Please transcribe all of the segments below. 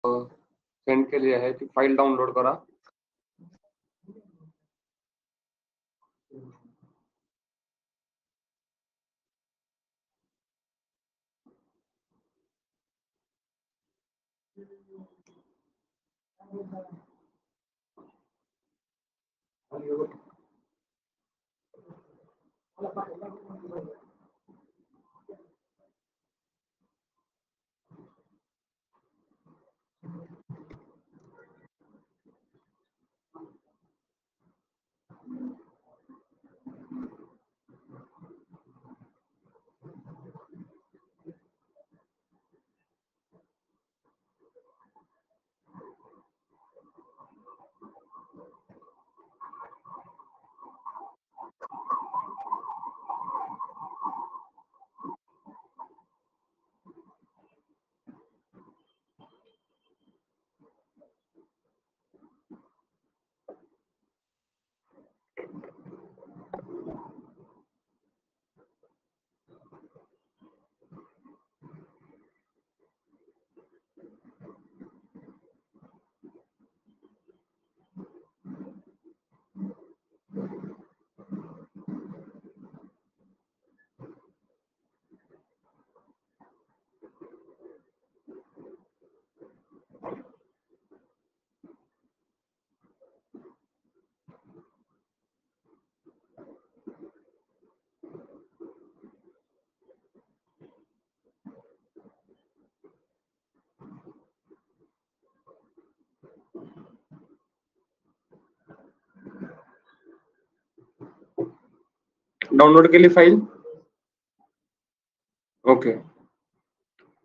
Send केली आहे ती फाईल डाउनलोड करा. डाउनलोड केली file. Okay.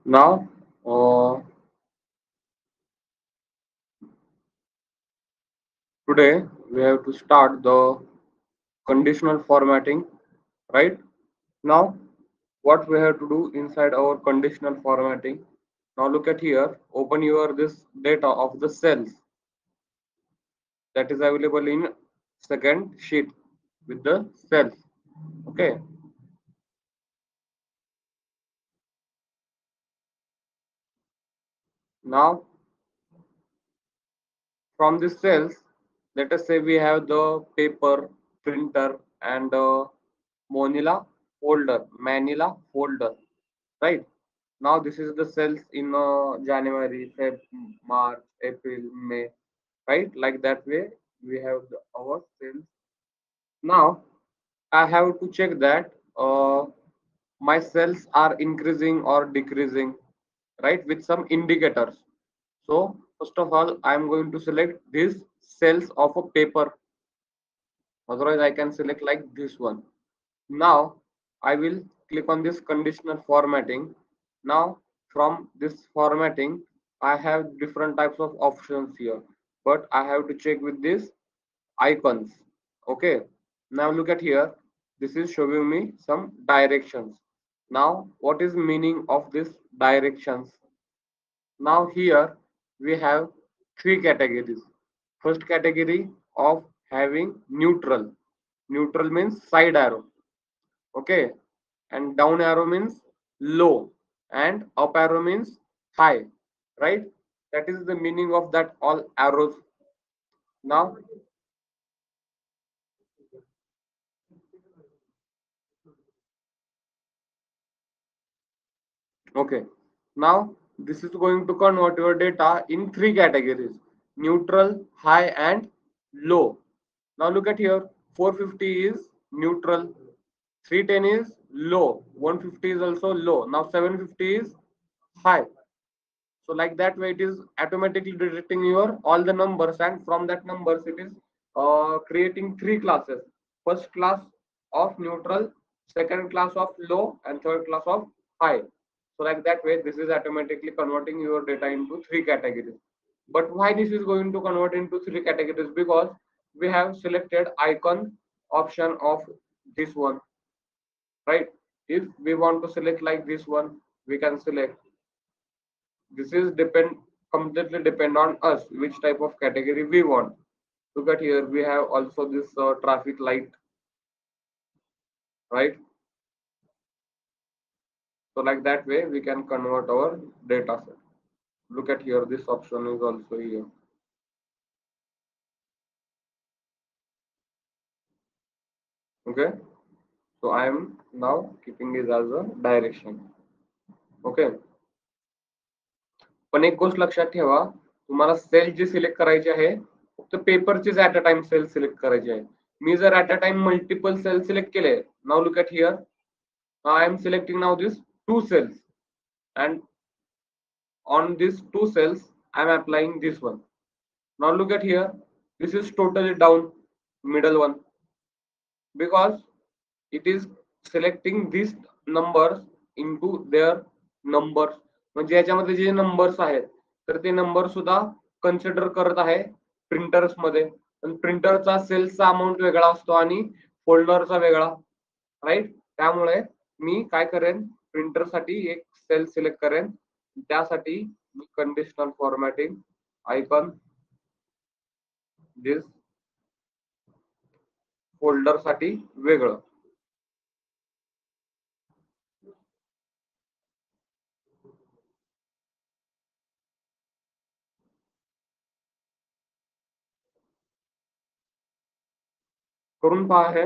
Now, today we have to start the conditional formatting, right? Now, what we have to do inside our conditional formatting? Now look at here. Open your this data of the cells that is available in second sheet with the cells. Okay. Now, from these cells, let us say we have the paper, printer, and Manila folder, right? Now this is the cells in January, Feb, March, April, May, right? Like that way we have our cells. Now I have to check that my cells are increasing or decreasing, right? With some indicators. So first of all, I am going to select these cells of a paper. Otherwise, I can select like this one. Now I will click on this conditional formatting. Now from this formatting, I have different types of options here, but I have to check with these icons. Okay. Now look at here. This is showing me some directions. Now what is meaning of this directions? Now here we have three categories. First category of having neutral. Neutral means side arrow. Okay, and down arrow means low and up arrow means high, right? That is the meaning of that all arrows. Now, okay, now this is going to convert your data in three categories: neutral, high, and low. Now look at here. 450 is neutral, 310 is low, 150 is also low. Now 750 is high. So like that way it is automatically detecting your all the numbers, and from that numbers it is creating three classes: first class of neutral, second class of low, and third class of high. So like that way this is automatically converting your data into three categories. But why this is going to convert into three categories? Because we have selected icon option of this one, right? If we want to select like this one, we can select. This is completely depend on us which type of category we want. Look at here, we have also this traffic light, right? So like that way we can convert our data set. Look at here, this option is also here. Okay, so I am now keeping this as a direction. Okay, पण एक गोष्ट लक्षात ठेवा, तुम्हाला sale जी select करायची आहे फक्त पेपरचीच at a time cell select करायची आहे. मी जर at a time multiple cell select केले, नाव look at here, I am selecting नाव this 2 cells and on these 2 cells I am applying this one. Now look at here, this is totally down, middle one, because it is selecting these numbers into their numbers. म्हणजे याच्यामध्ये जे numbers आहेत तर ते number सुद्धा consider करत आहे printers मध्ये. पण प्रिंटरचा सेल्सचा अमाऊंट वेगळा असतो आणि फोल्डरचा वेगळा, राईट. त्यामुळे मी काय करेन, प्रिंटर साठी एक सेल सिलेक्ट करेन, त्यासाठी मी कंडिशनल फॉर्मॅटिंग आयकॉन दिस, फोल्डर साठी वेगळं. करून पहा हे.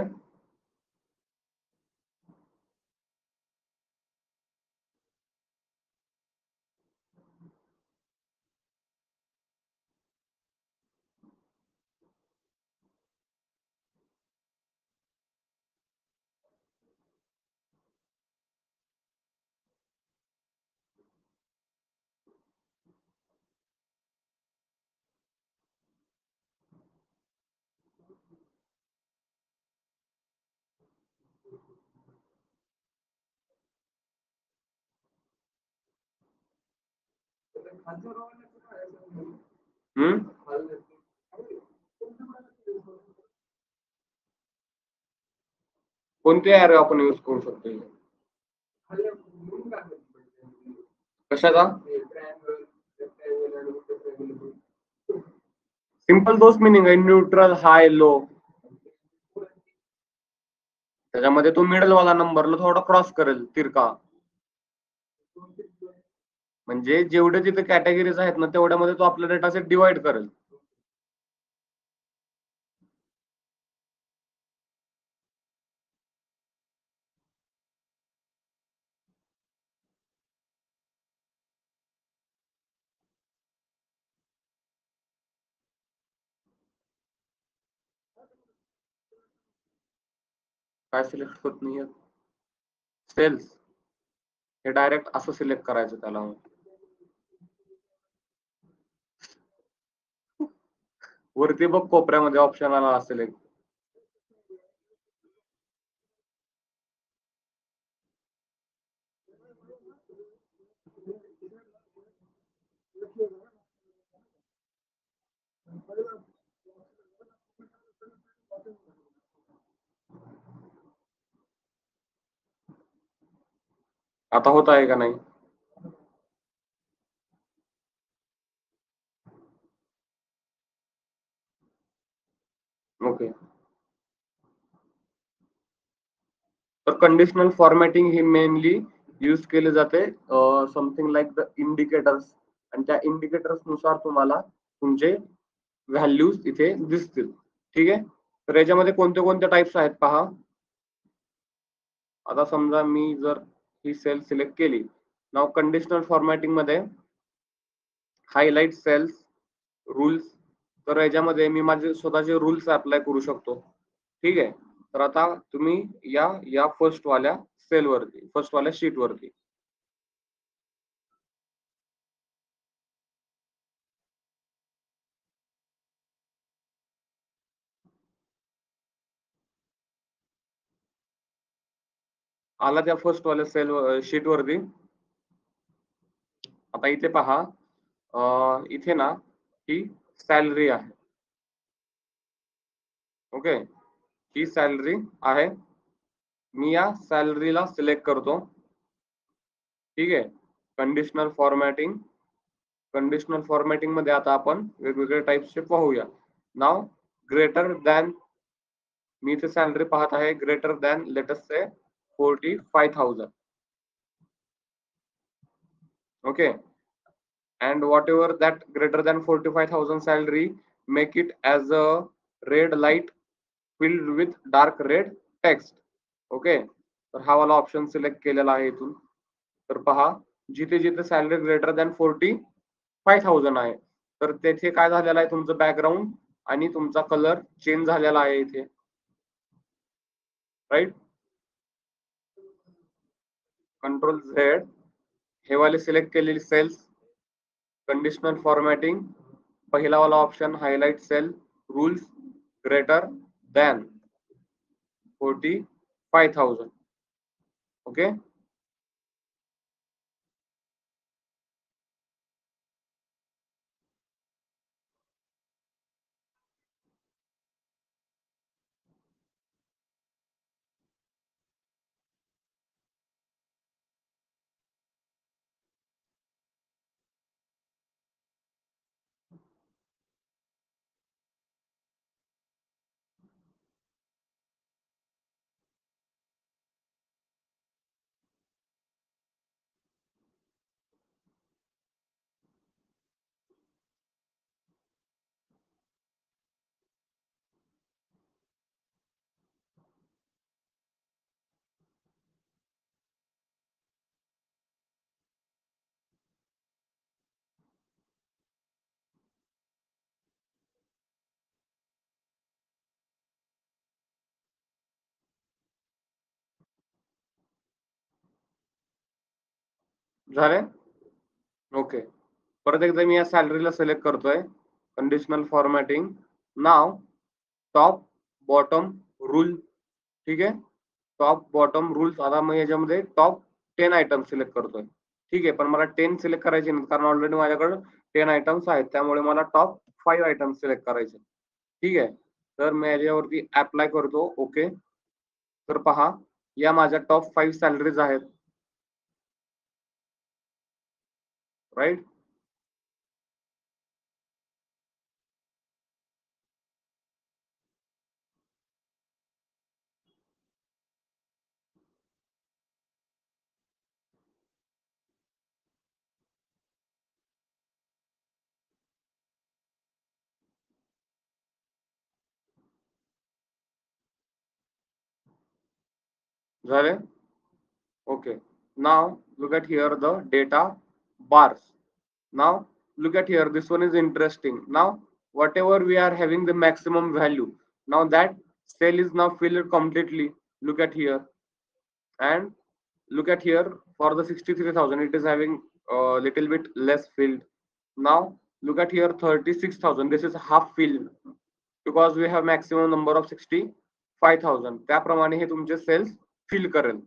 कोणते ॲरो आपण यूज करू शकतो? कशाचा? सिंपल दोष मिनिंग आहे, न्यूट्रल, हाय, लो. त्याच्यामध्ये तो मिडल वाला नंबरला थोडा क्रॉस करेल तिरका. म्हणजे जेवढे तिथे कॅटेगरीज आहेत ना तेवढ्यामध्ये तो आपला डेटा सेट डिवाइड करेल. काय सिलेक्ट होत नाहीये? सेल्स हे डायरेक्ट असं सिलेक्ट करायचं त्याला. वरती बघ कोपऱ्यामध्ये ऑप्शन आला असेल एक. आता होत आहे का नाही? ओके. तर कंडिशनल फॉर्मॅटिंग ही मेनली यूज केले जाते समथिंग लाईक द इंडिकेटर्स, आणि त्या इंडिकेटर्स नुसार तुम्हाला तुमचे व्हॅल्यूज इथे दिसतील. ठीक आहे. तर याच्यामध्ये कोणते कोणते टाइप्स आहेत पहा. आता समजा मी जर ही सेल सिलेक्ट केली, नाव कंडिशनल फॉर्मॅटिंग मध्ये हायलाइट सेल्स, रूल्स, तर याच्यामध्ये मी माझे स्वतःचे रूल्स अप्लाय करू शकतो. ठीक आहे. तर आता तुम्ही या फर्स्ट वाल्या सेल वरती, फर्स्ट वाल्या शीट वरती आला, त्या फर्स्ट वाल्या सेल शीट वरती. आता इथे पहा, इथे ना ही सॅलरी आहे. ओके, ही सॅलरी आहे. मी या सॅलरीला सिलेक्ट करतो. ठीक आहे. कंडिशनल फॉर्मॅटिंग, कंडिशनल फॉर्मॅटिंग मध्ये आता आपण वेगवेगळे टाइप्सचे पाहूया. नाव ग्रेटर दॅन, मी इथे सॅलरी पाहत आहे greater than let us say 45,000. Okay. and whatever that greater than 45,000 salary, make it as a red light filled with dark red text. Okay, तर हा वाला ऑप्शन सिलेक्ट केलेला आहे इथून. तर पहा, जिथे जिथे सॅलरी ग्रेटर दॅन 45,000 आहे, तर तेथे काय झालेलं आहे, तुमचं बॅकग्राऊंड आणि तुमचा कलर चेंज झालेला आहे इथे, राईट. कंट्रोल झेड, हे वाले सिलेक्ट केलेली सेल्स, कंडिशनल फॉर्मॅटिंग, पहिला वाला option highlight cell rules greater than 45,000. Okay, झाले. ओके, परत एकदा मी या सॅलरीला सिलेक्ट करतोय, कंडिशनल फॉर्मॅटिंग, नाव टॉप बॉटम रूल. ठीक आहे, टॉप बॉटम रूल्स. आता मग याच्यामध्ये टॉप 10 आयटम सिलेक्ट करतोय. ठीक आहे, पण मला 10 सिलेक्ट करायचे नाही, कारण ऑलरेडी माझ्याकडे 10 आयटम्स आहेत, त्यामुळे मला टॉप 5 आयटम सिलेक्ट करायचे. ठीक आहे, तर मी याच्यावरती अप्लाय करतो. ओके, तर पहा, या माझ्या टॉप 5 सॅलरीज आहेत, राईट. झाले. Okay, now look at here the data bars. Now look at here, this one is interesting. Now whatever we are having the maximum value, now that cell is now filled completely. Look at here, and look at here, for the 63,000 it is having a little bit less filled. Now look at here, 36,000, this is half filled because we have maximum number of 65,000. त्याप्रमाणे हे तुमचे cells fill करेल.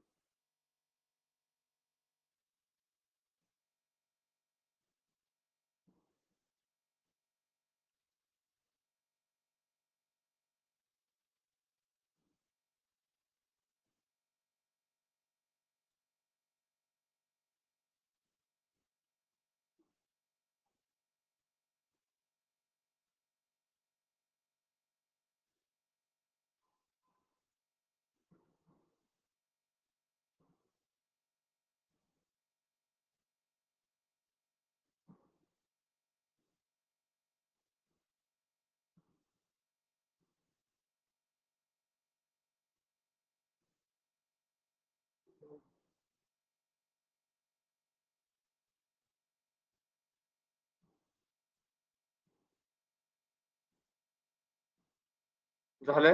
झालंय.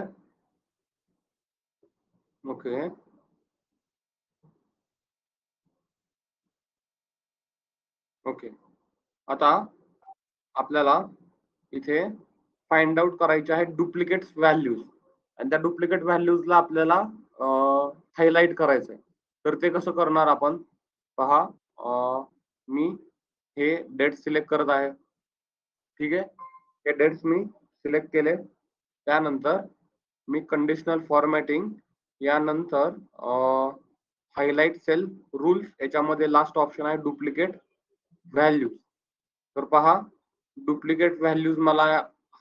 Okay, okay, आता आपल्याला इथे find out करायचे आहे डुप्लिकेट व्हॅल्यूज, आणि त्या डुप्लिकेट व्हॅल्यूजला आपल्याला हायलाइट करायचंय. तर ते कसं करणार आपण, पहा, मी हे डेट सिलेक्ट करत आहे. ठीक आहे, हे डेट्स मी सिलेक्ट केले. त्यानंतर मी कंडिशनल फॉर्मॅटिंग, यानंतर हायलाइट सेल रूल्स, याच्यामध्ये लास्ट ऑप्शन आहे डुप्लिकेट व्हॅल्यूज. तर पहा, डुप्लिकेट व्हॅल्यूज मला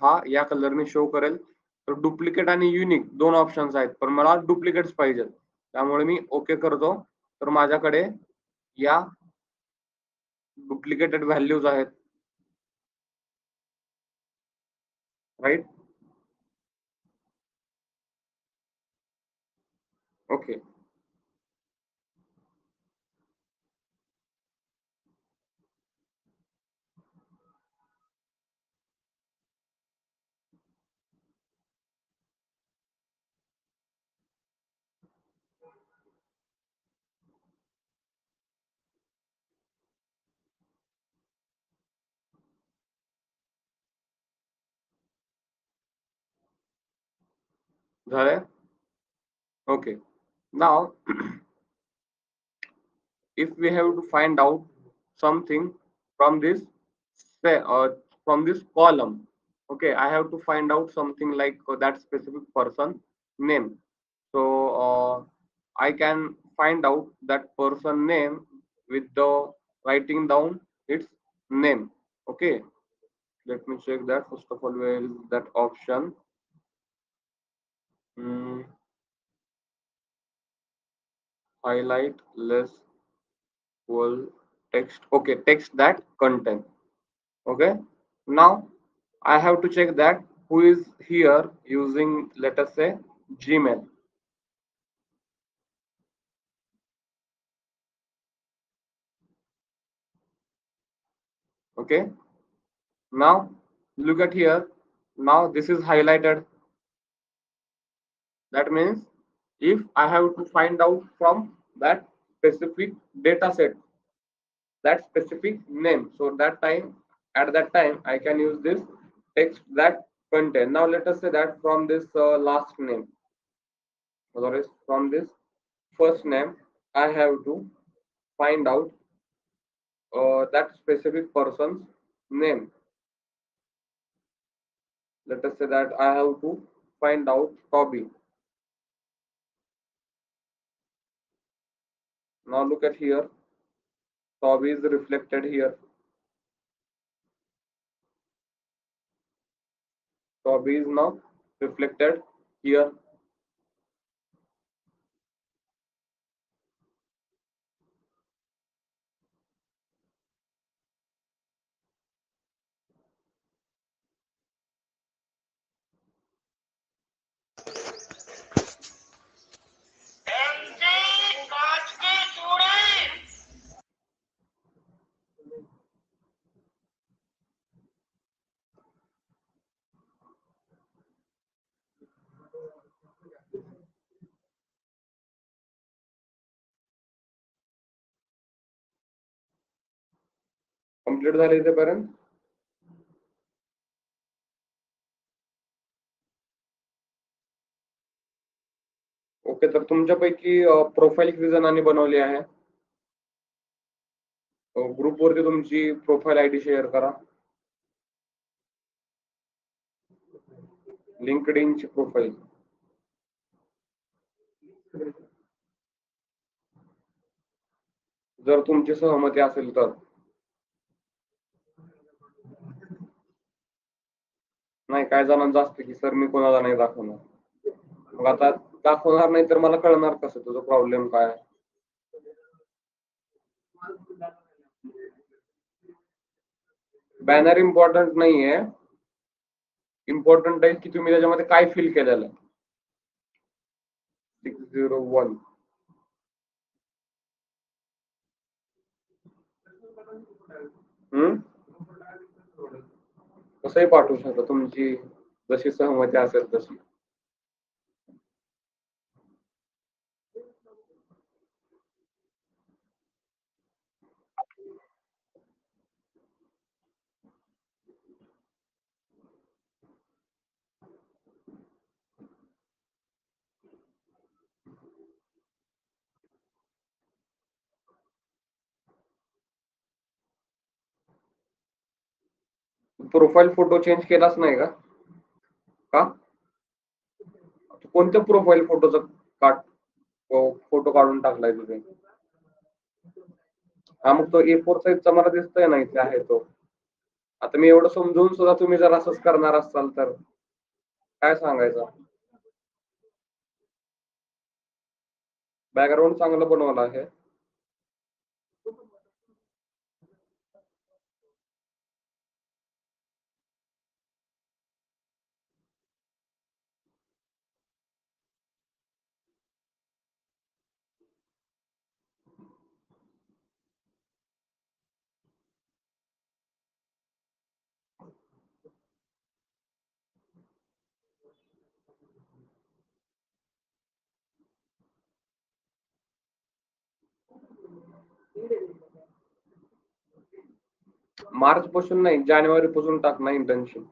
हा या कलरने शो करेल. तर डुप्लिकेट आणि युनिक दोन ऑप्शन्स आहेत, पण मला डुप्लिकेट्स पाहिजे, त्यामुळे मी ओके करतो. तर माझ्याकडे या डुप्लिकेटेड व्हॅल्यूज आहेत, राईट? ओके. झालंय? Okay. Now, if we have to find out something from this say, from this column, okay, I have to find out something like that specific person name. So I can find out that person name with the writing down its name. Okay, let me check that. First of all, where is that option? Hmm, highlight less full text. Okay, text that content. Okay, now I have to check that who is here using, let us say, Gmail. Okay, now look at here. Now this is highlighted. That means if I have to find out from that specific data set, that specific name, so that time, at that time I can use this text that content. Now let us say that from this last name, otherwise from this first name, I have to find out that specific person's name. Let us say that I have to find out Toby. Now look at here. Toby is reflected here. Toby is now reflected here. Complete झाले इथेपर्यंत? Okay, तर तुमच्यापैकी profile किती जणांनी बनवली आहे? ग्रुपवरती तुमची profile ID share करा. लिंक्डइनची प्रोफाईल. जर तुमची सहमती असेल तर. नाही, काय जणांचं असतं की सर मी कोणाला नाही दाखवणार. मग आता दाखवणार नाही तर मला कळणार कसं तुझा प्रॉब्लेम काय? बॅनर इम्पॉर्टंट नाहीये. इम्पॉर्टंट आहे की तुम्ही त्याच्यामध्ये काय फिल केलेलं आहे. 601. कसंही पाठवू शकता, तुमची जशी सहमती असेल तशी. प्रोफाईल फोटो चेंज केलाच नाही का? का? कोणत्या प्रोफाईल फोटोचा काट फोटो काढून टाकलाय तुझे? हा, मग तो A4 साईजचा मला दिसतोय ना इथे आहे तो. आता मी एवढं समजून सुद्धा तुम्ही जर असंच करणार असाल तर काय सांगायचं? बॅकग्राऊंड चांगलं बनवलं आहे. मार्च पासून नाही, जानेवारी पासून टाक ना इंटर्नशिप.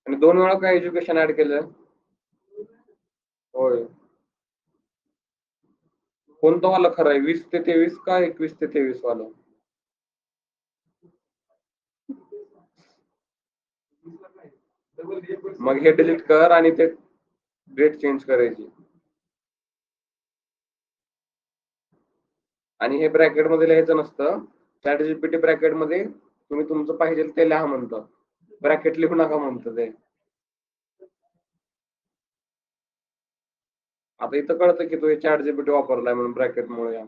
आणि 2 वेळा काय एज्युकेशन ऍड केलं? होय. कोणतं वाला खरं आहे, 20 ते 23 का 21 ते 23 वाला? मग हे डिलीट कर आणि ते डेट चेंज करायची. आणि हे ब्रॅकेट मध्ये लिहायचं नसतं. चॅट जीपीटी ब्रॅकेट मध्ये तुम्ही तुमचं पाहिजे ते लिहा म्हणतं. ब्रॅकेट लिहू नका म्हणतं ते. आता इथं कळतं की तू हे चॅट जीपीटी वापरलाय म्हणून ब्रॅकेट मुळे.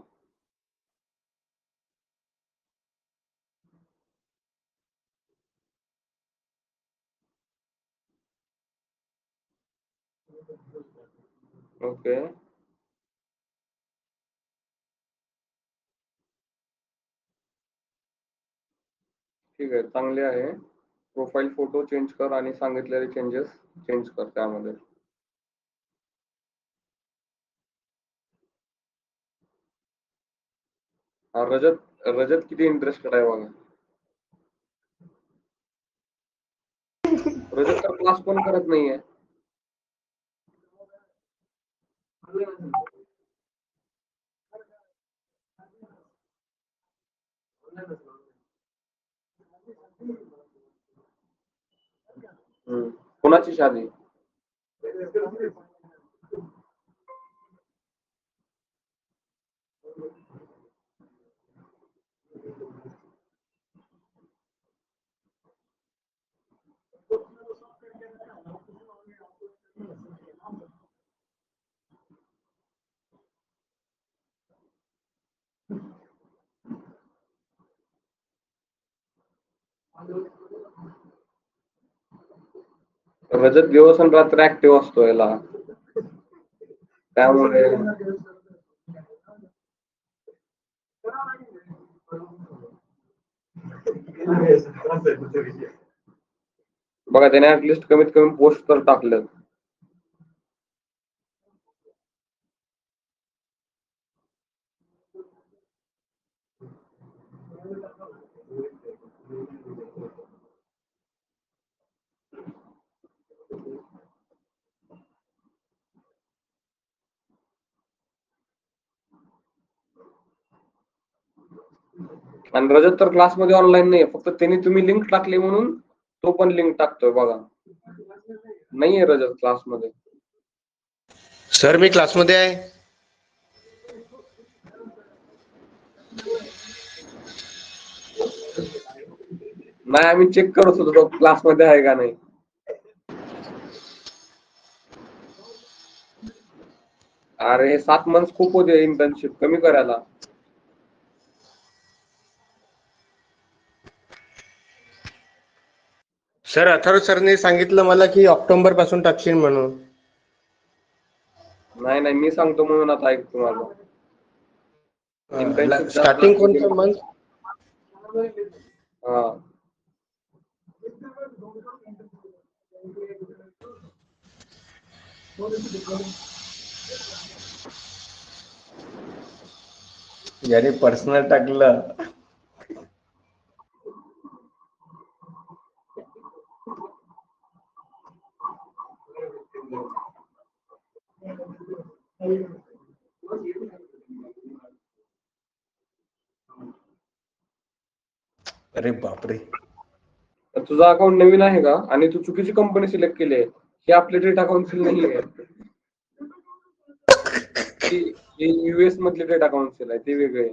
ओके. ठीक आहे, चांगले आहे. प्रोफाईल फोटो चेंज कर आणि सांगितलेले चेंजेस चेंज कर त्यामध्ये. रजत रजत किती इंटरेस्टेड आहे बघा. रजत तर क्लास पण करत नाहीये. कोणाची शादी? रजत दिवस आणि रात्र ऍक्टिव्ह असतो याला, त्यामुळे बघा त्याने ऍटलिस्ट कमीत कमी पोस्ट तर टाकलं. आणि रजत तर क्लासमध्ये ऑनलाईन नाही, फक्त त्यांनी तुम्ही लिंक टाकली म्हणून तो पण लिंक टाकतोय बघा. नाहीये रजत क्लासमध्ये. सर मी क्लासमध्ये आहे. नाही, आम्ही चेक करत होतो तो क्लासमध्ये आहे का नाही. अरे 7 मंथ खूप होते इंटर्नशिप, कमी करायला. सर अथर्व सरने सांगितलं मला की ऑक्टोबर पासून टाकशील म्हणून. नाही नाही, मी सांगतो म्हणून आता ऐक तुम्हाला. इंटर्नशिप जास्त स्टार्टिंग कोणतं मंथ? हा. याने पर्सनल टाकलं. अरे बापरे. तुझा अकाउंट नवीन आहे का आणि तू चुकीची कंपनी सिलेक्ट केली आहे. हे आपले डेटा काउन्सिल नाही आहे. युएस मधले डेटा काउन्सिल आहे, ते वेगळे.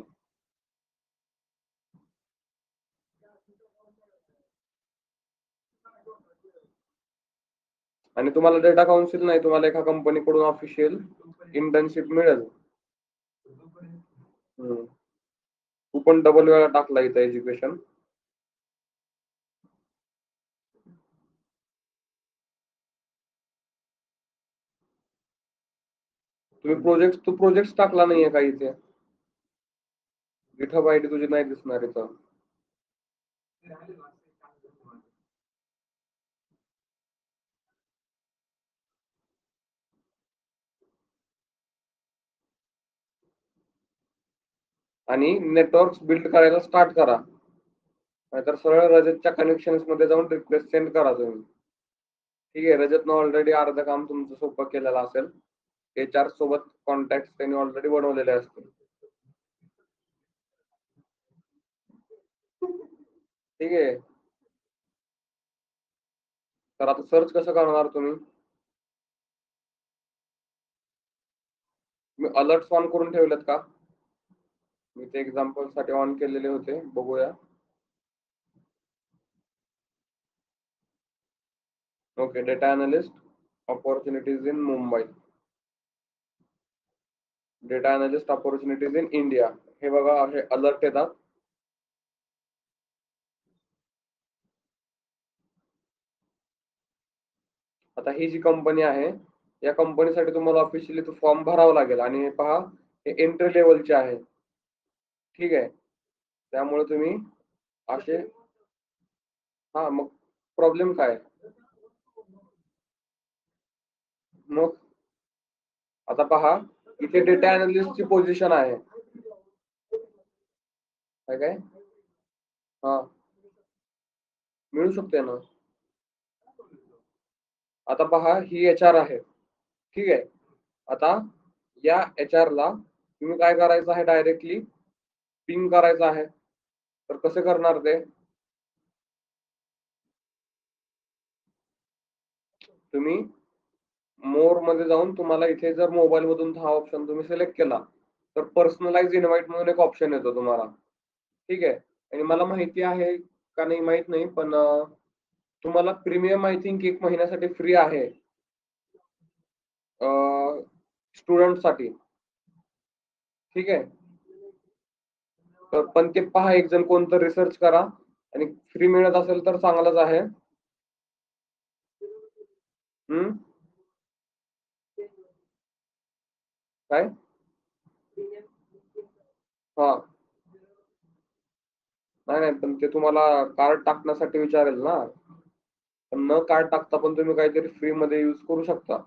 आणि तुम्हाला डेटा काउन्सिल नाही, तुम्हाला एका कंपनीकडून ऑफिशियल इंटर्नशिप मिळेल. तू पण डबल वेळा टाकला इथं एज्युकेशन. तू प्रोजेक्ट टाकला नाहीये का इथे? गिटहब आयडी तुझी नाही दिसणार इथं. आणि नेटवर्क बिल्ड करायला स्टार्ट करा, नाहीतर सरळ रजतच्या कनेक्शन्स मध्ये जाऊन रिक्वेस्ट सेंड करा तुम्ही. ठीक आहे, रजतनं ऑलरेडी अर्ध काम तुमचं सोपं केलेलं असेल. HR सोबत कॉन्टॅक्ट त्यांनी ऑलरेडी बनवलेले असतील. ठीक आहे, तर आता सर्च कसं करणार तुम्ही? मी अलर्ट्स ऑन करून ठेवलेत का? मी ते एक्झाम्पल साठी ऑन केलेले होते, बघूया. Okay, data analyst opportunities in Mumbai, data analyst opportunities in India, हे बघा हे अलर्ट येतात. आता ही जी कंपनी आहे, या कंपनीसाठी तुम्हाला ऑफिशियली तो फॉर्म भरावा लागेल, आणि हे पहा हे एंट्री लेवलचे आहे. ठीक आहे, त्यामुळे तुम्ही असे, हा मग प्रॉब्लेम काय? मग आता पहा, इथे डेटा अनालिस्टची पोझिशन आहे, काय हा मिळू शकते ना. आता पहा ही HR आहे. ठीक आहे, आता या HR ला तुम्ही काय करायचं आहे, डायरेक्टली पिंग करायचं आहे. तर कसे करणार ते? तुम्ही मोर मध्ये जाऊन तुम्हाला इथे जर मोबाईल मधून हा ऑप्शन तुम्ही सिलेक्ट केला, तर पर्सनलाइज इन्व्हाइट म्हणून एक ऑप्शन येतो तुम्हाला. ठीक आहे, आणि मला माहिती आहे का नाही माहित नाही, पण तुम्हाला प्रीमियम आय थिंक 1 महिन्यासाठी फ्री आहे स्टुडंट साठी. ठीक आहे, तर पण ते पहा, एक जण कोणतं रिसर्च करा, आणि फ्री मिळत असेल तर चांगलंच आहे. हम्म, काय? हा, नाही नाही, पण ते तुम्हाला कार्ड टाकण्यासाठी विचारेल ना. पण न कार्ड टाकता पण तुम्ही काहीतरी फ्री मध्ये यूज करू शकता,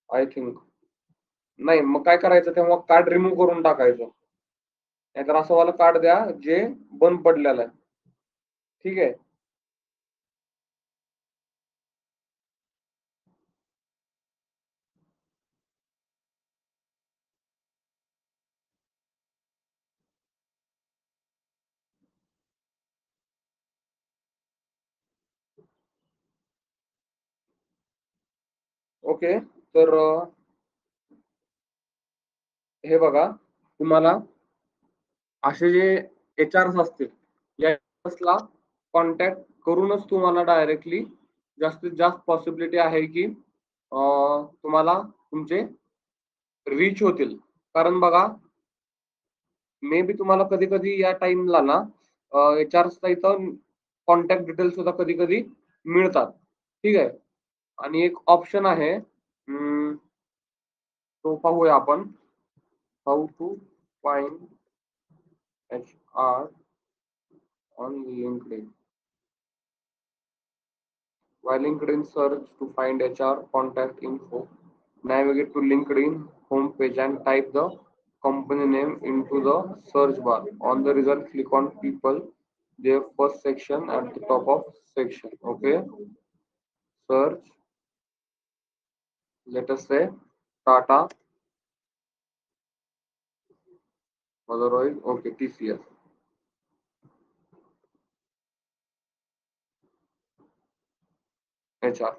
आय थिंक. नाही, मग काय करायचं, तेव्हा कार्ड रिमूव्ह करून टाकायचं, नाहीतर असं वाला कार्ड द्या जे बंद पडलेलं आहे. ठीक आहे, ओके. तर हे बघा, तुम्हाला असे जे HR असतील, या ला कॉन्टॅक्ट करूनच तुम्हाला डायरेक्टली जास्तीत जास्त पॉसिबिलिटी आहे की तुम्हाला तुमचे रीच होतील. कारण बघा, मे बी तुम्हाला कधी कधी या टाइमला ना HR इथं कॉन्टॅक्ट डिटेल्स सुद्धा कधी कधी मिळतात. ठीक आहे, आणि एक ऑप्शन आहे, तो पाहूया आपण. How to find HR on LinkedIn. While LinkedIn search to find HR contact info, navigate to LinkedIn homepage and type the company name into the search bar. On the result, click on people, their first section at the top of section. Okay, search. Let us say Tata, otherwise, okay, TCS. HR.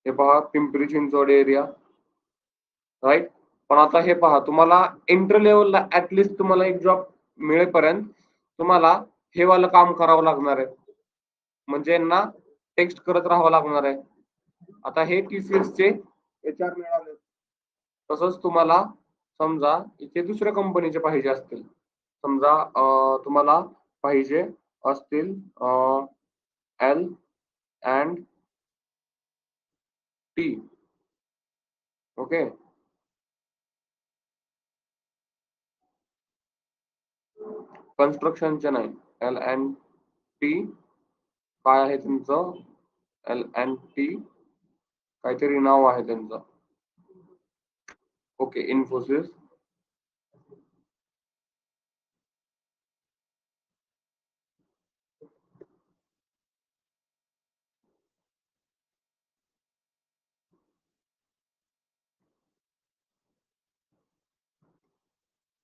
हे पहा, Pimpri Chinchwad area, right. पण आता हे पहा, तुम्हाला entry लेवलला at least तुम्हाला एक जॉब मिळेपर्यंत तुम्हाला हे वालं काम करावं लागणार आहे, म्हणजे यांना टेक्स्ट करत राहावं लागणार आहे. आता हे TCS चे HR मिळाले. तसंच तुम्हाला समजा इथे दुसऱ्या कंपनीचे पाहिजे असतील, समजा तुम्हाला पाहिजे असतील L&T. ओके, कन्स्ट्रक्शनचे नाही, L&T. काय आहे तुमचं? L&T काहीतरी नाव आहे त्यांचं. ओके, इन्फोसिस.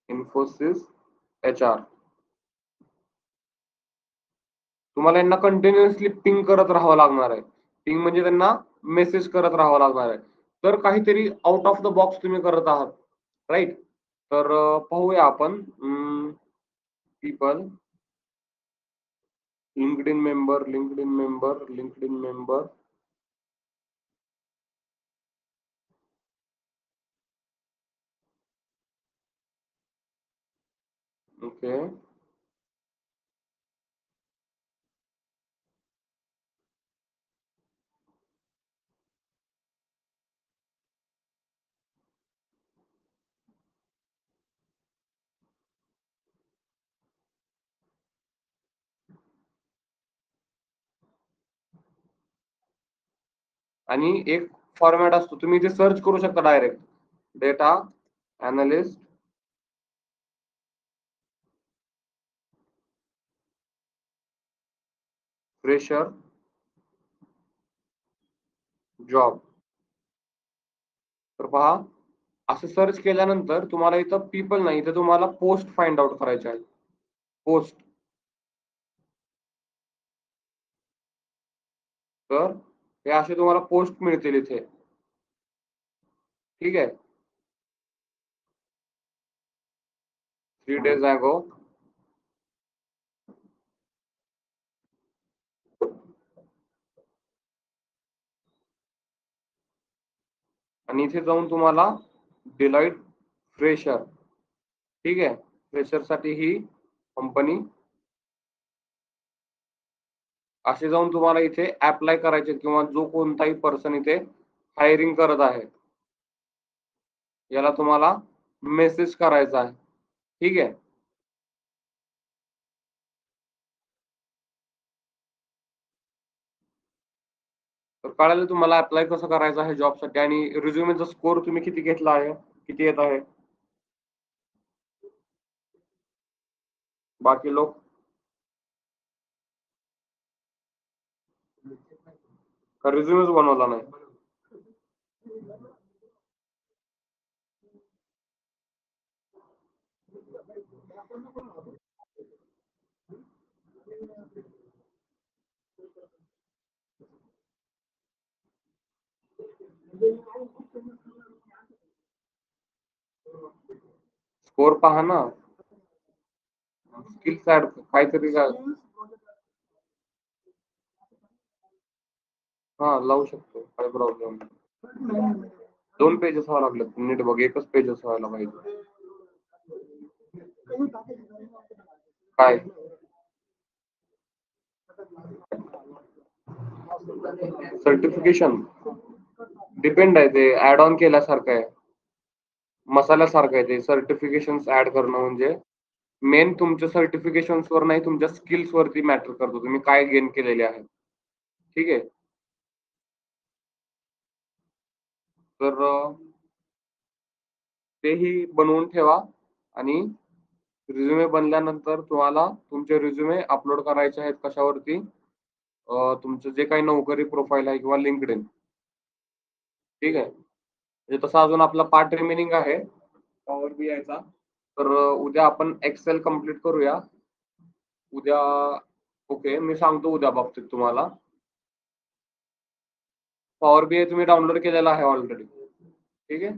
इन्फोसिस HR. तुम्हाला यांना कंटिन्युअसली पिंग करत राहावं लागणार आहे. पिंग म्हणजे त्यांना मेसेज करत राहावं लागणार आहे. तर काहीतरी आउट ऑफ द बॉक्स तुम्ही करत आहात, राईट? तर पाहूया आपण. People, LinkedIn member, LinkedIn member, LinkedIn member. Okay. आणि एक फॉर्मॅट असतो, तुम्ही इथे सर्च करू शकता direct. Data analyst, fresher, job. तर पहा, असं सर्च केल्यानंतर तुम्हाला इथं पीपल नाही, इथं तुम्हाला पोस्ट फाइंड आउट करायचे आहे. पोस्ट. तर हे असे तुम्हाला पोस्ट मिळतील इथे. ठीक आहे. 3 days ago. आणि इथे जाऊन तुम्हाला डिलाइट फ्रेशर, ठीक आहे, फ्रेशर साठी ही कंपनी. असे जाऊन तुम्हाला इथे अप्लाय करायचे, किंवा जो कोणताही पर्सन इथे हायरिंग करत आहे याला तुम्हाला मेसेज करायचा आहे. ठीक आहे. तर कळालं तुम्हाला अप्लाय कसं करायचं आहे जॉबसाठी, आणि रिझ्युमेचा स्कोर तुम्ही किती घेतला आहे, किती येत आहे. बाकी लोक का रिझ्युमेच बनवला नाही. स्कोर पहा ना, स्किल्स ऍड काहीतरी हा लावू शकतो, काय प्रॉब्लेम. 2 पेजेस व्हावं लागलं नीट बघ, एकच पेजेस व्हायला पाहिजे. काय सर्टिफिकेशन डिपेंड आहे, ते ऍड ऑन केल्यासारखं आहे, मसाल्यासारखं आहे ते. सर्टिफिकेशन ऍड करणं म्हणजे मेन तुमच्या सर्टिफिकेशन्स वर नाही, तुमच्या स्किल्स वरती मॅटर करतो, तुम्ही काय गेन केलेले आहे. ठीक आहे. तर तेही बनवून ठेवा, आणि रिझ्युमे बनल्यानंतर तुम्हाला तुमचे रिझ्युमे अपलोड करायचे आहेत कशावरती, तुमचं जे काही नोकरी प्रोफाईल आहे किंवा लिंक्डइन. ठीक आहे. म्हणजे तसा अजून आपला पार्ट रिमेनिंग आहे पॉवर बीआयचा. तर उद्या आपण एक्सेल कम्प्लीट करूया उद्या. ओके, मी सांगतो उद्या बाबतीत तुम्हाला. पॉवर बीआय तुम्ही डाउनलोड केलेला आहे ऑलरेडी. ठीक आहे.